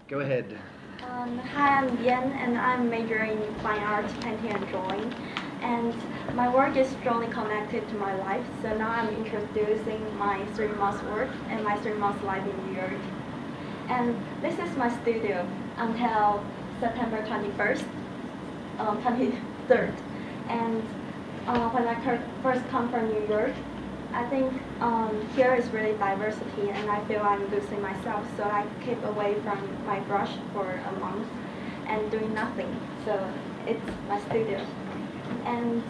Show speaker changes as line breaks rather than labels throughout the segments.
Go ahead.
Hi, I'm Yen, and I'm majoring in fine arts, painting, and drawing. And my work is strongly connected to my life, so now I'm introducing my 3 months work and my 3 months life in New York. And this is my studio until September 21st, 23rd. And when I first come from New York, I think here is really diversity, and I feel I'm losing myself. So I keep away from my brush for a month and doing nothing. So it's my studio. And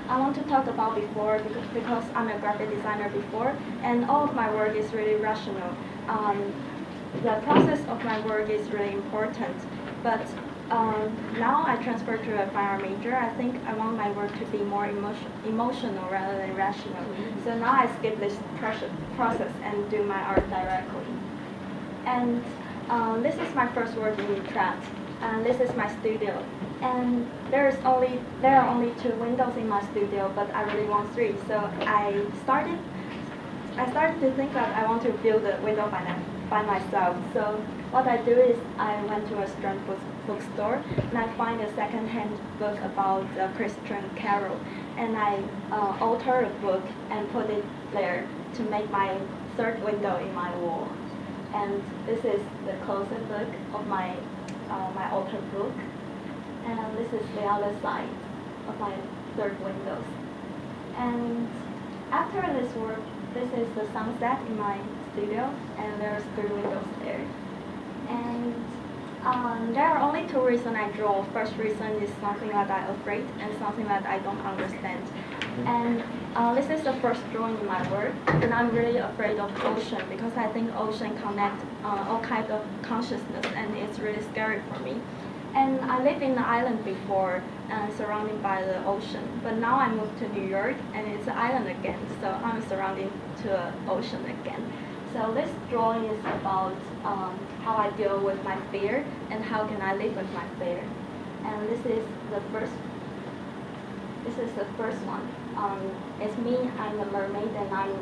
I want to talk about before because I'm a graphic designer before, and all of my work is really rational. The process of my work is really important, but now I transfer to a fine art major. I think I want my work to be more emotional rather than rational. So now I skip this process and do my art directly. And this is my first work in Utrecht, and this is my studio. And there are only 2 windows in my studio, but I really want 3. So I started to think that I want to build a window by myself. So what I do is I went to a Strand bookstore and I find a second-hand book about Christian Carol, and I alter the book and put it there to make my 3rd window in my wall. And this is the closer book of my altar book, and this is the other side of my 3rd windows. And after this work, this is the sunset in my studio, and there's 3 windows there. And there are only 2 reasons I draw. First reason is something that I'm afraid, and something that I don't understand. And this is the first drawing in my work, and I'm really afraid of ocean because I think ocean connect all kinds of consciousness, and it's really scary for me. And I lived in the island before, surrounded by the ocean. But now I moved to New York, and it's an island again, so I'm surrounded to the ocean again. So this drawing is about how I deal with my fear and how can I live with my fear. And this is the first. This is the first one. It's me. I'm a mermaid, and I'm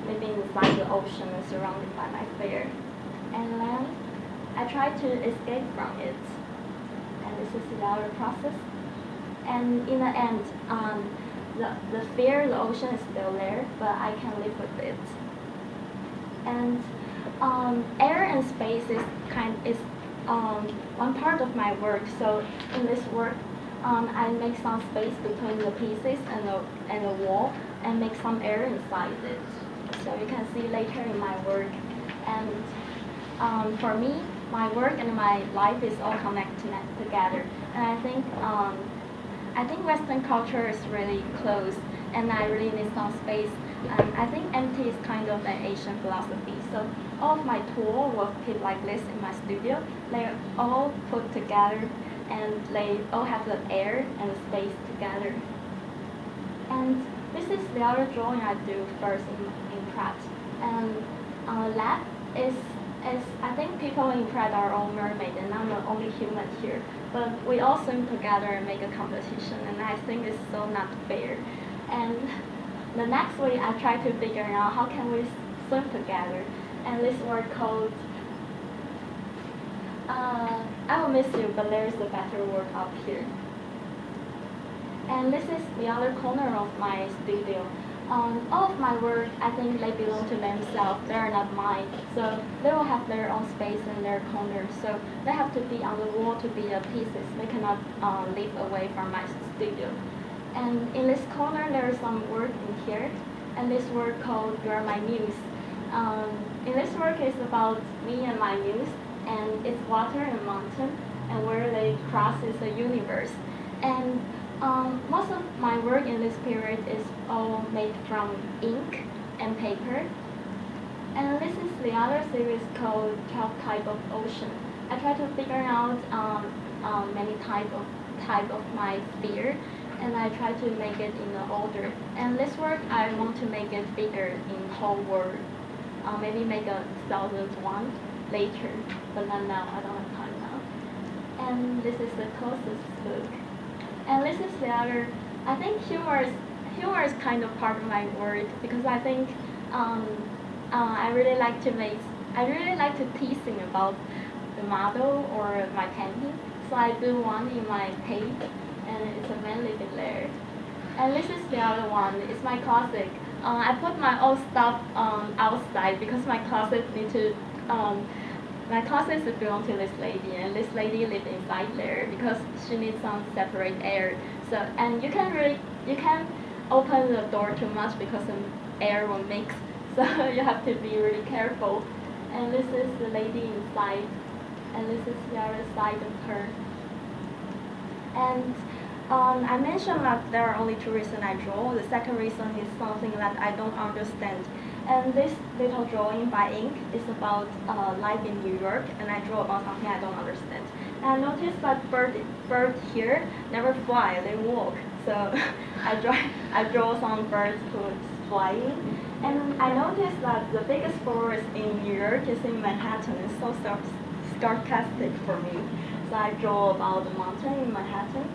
living inside the ocean and surrounded by my fear. And then I try to escape from it, and this is the other process. And in the end, the fear, the ocean is still there, but I can live with it. And air and space is one part of my work. So in this work, I make some space between the pieces and the wall, and make some air inside it. So you can see later in my work. And for me, my work and my life is all connected together. And I think Western culture is really close, and I really need some space. I think empty is kind of an Asian philosophy. So all of my tools will keep like this in my studio. They're all put together, and they all have the air and the space together. And this is the other drawing I do first in Pratt. And lab is I think people in Pratt are all mermaid, and I'm the only human here. But we all swim together and make a competition, and I think it's so not fair. And the next week I try to figure out how can we swim together. And this word called I will miss you, but there is a better word up here. And this is the other corner of my studio. All of my work, I think they belong to themselves. They are not mine. So they will have their own space and their corners. So they have to be on the wall to be the pieces. They cannot live away from my studio. And in this corner, there is some work in here. And this work called You Are My Muse. In this work, it's about me and my muse. And it's water and mountain. And where they cross is the universe. And most of my work in this period is all made from ink and paper. And this is the other series called 12 Type of Ocean. I try to figure out many type of my fear, and I try to make it in the order. And this work, I want to make it bigger in whole world. Maybe make a 1001 later, but not now. I don't have time now. And this is the closest book. And this is the other. I think humor is kind of part of my work because I think I really like to teasing about the model or my painting. So I do one in my page, and it's a man living there. And this is the other one. It's my closet. I put my old stuff outside because my closet need to. My closet belong to this lady, and this lady lives inside there because she needs some separate air. So and you can open the door too much because the air will mix. So you have to be really careful. And this is the lady inside, and this is the other side of her. And I mentioned that there are only two reasons I draw. The second reason is something that I don't understand. And this little drawing by ink is about life in New York, and I draw about something I don't understand. And I noticed that birds here never fly, they walk. So I draw some birds who's flying. And I noticed that the biggest forest in New York is in Manhattan. It's so sarcastic for me. So I draw about the mountain in Manhattan.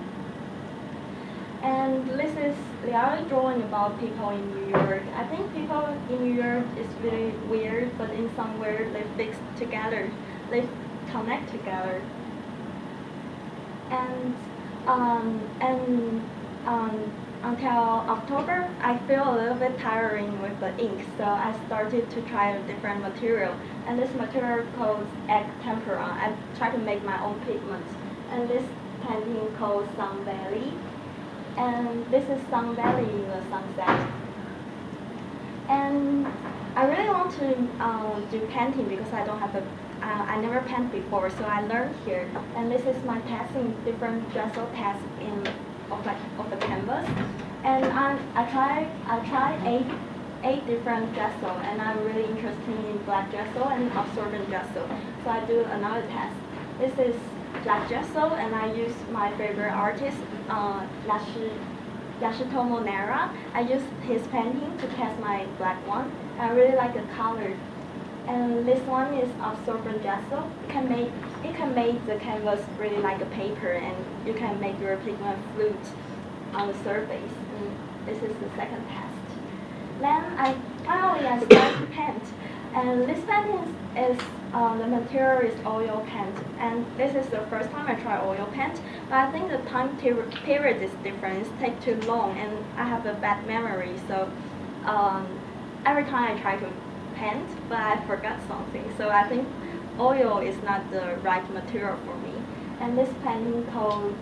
And this is the other drawing about people in New York. I think people in New York is really weird, but in somewhere they fix together, they connect together. And until October, I feel a little bit tiring with the ink, so I started to try a different material. And this material called egg tempera. I try to make my own pigments. And this painting called Sun Valley. And this is Sun Valley in the sunset. And I really want to do painting because I don't have I never paint before, so I learned here. And this is my testing different gesso tests of the canvas. And I try eight different gesso, and I'm really interested in black gesso and absorbent gesso. So I do another test. This is black gesso, and I use my favorite artist, Yasutomo Nara. I use his painting to test my black one. I really like the color. And this one is absorbent gesso. It can make the canvas really like a paper, and you can make your pigment float on the surface. And this is the second test. Then finally I start to paint. And this painting is the material is oil paint, and this is the first time I try oil paint. But I think the time period is different. It takes too long, and I have a bad memory. So every time I try to paint, but I forgot something. So I think oil is not the right material for me. And this painting called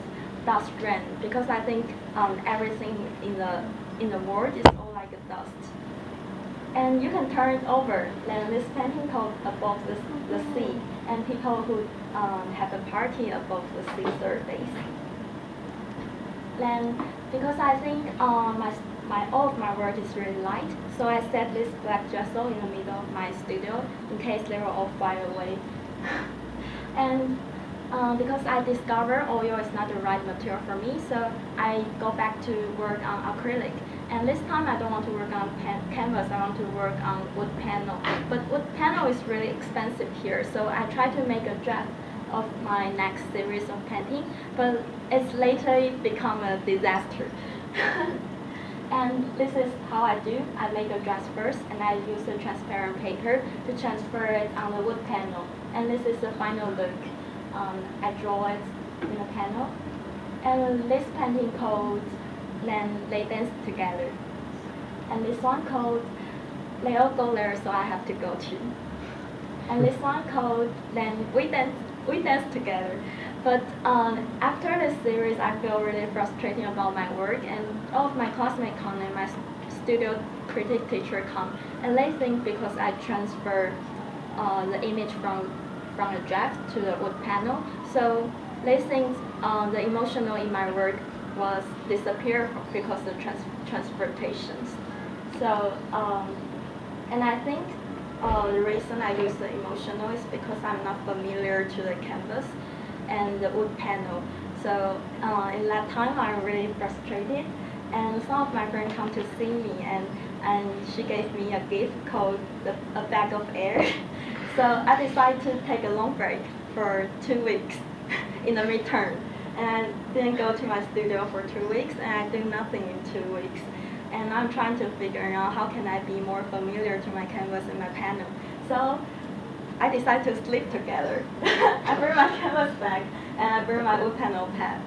Dust Rain, because I think everything in the world is all like a dust. And you can turn it over. Then this painting called Above the Sea, and people who have a party above the sea surface. Then because I think all of my work is really light, so I set this black gesso in the middle of my studio in case they will all fly away. And because I discovered oil is not the right material for me, so I go back to work on acrylic. And this time I don't want to work on canvas, I want to work on wood panel. But wood panel is really expensive here, so I try to make a draft of my next series of painting, but it's later become a disaster. And this is how I do. I make a draft first, and I use a transparent paper to transfer it on the wood panel. And this is the final look. I draw it in a panel. And this painting called Then They Dance Together. And this one called They All Go There, So I Have to Go Too. And this one called Then We Dance Together. But after the series, I feel really frustrated about my work, and all of my classmates come and my studio critic teacher come, and they think because I transfer the image from the draft to the wood panel, so they think the emotional in my work was disappear because of transportations. So, and I think the reason I use the emotional is because I'm not familiar to the canvas and the wood panel. So in that time, I'm really frustrated. And some of my friends come to see me, and she gave me a gift called a bag of air. So I decided to take a long break for 2 weeks in the midterm. And I didn't go to my studio for 2 weeks, and I did nothing in 2 weeks. And I'm trying to figure out how can I be more familiar to my canvas and my panel. So I decided to sleep together. I bring my canvas back, and I bring my wood panel pad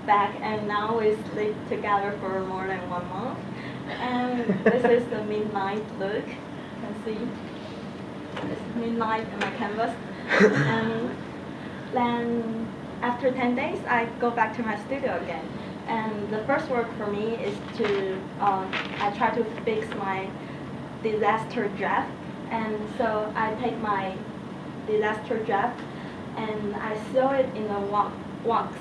back, and now we sleep together for more than 1 month. And this is the midnight look. You can see it's midnight in my canvas. And then after 10 days, I go back to my studio again. And the first work for me is to, I try to fix my disaster draft. And so I take my disaster draft and I sew it in a wax.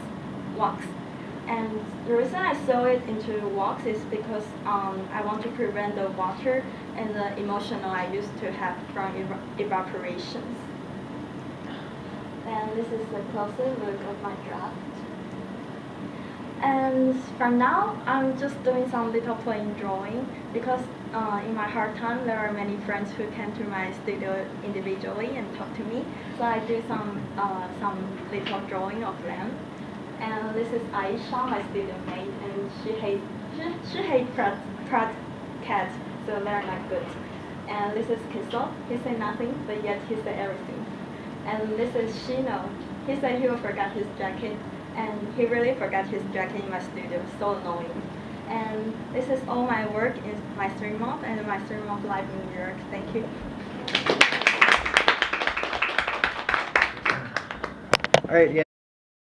And the reason I sew it into wax is because I want to prevent the water and the emotional I used to have from evaporations. And this is a closer look of my draft. And from now, I'm just doing some little plain drawing because in my hard time, there are many friends who came to my studio individually and talk to me. So I do some little drawing of them. And this is Aisha, my studio mate, and she hates Pratt cats, so they're not good. And this is Kissel. He said nothing, but yet he said everything. And this is Shino. He said he will forget his jacket, and he really forgot his jacket in my studio. So annoying. And this is all my work in my 3 months and my 3 month life in New York. Thank you.
All right. Yeah.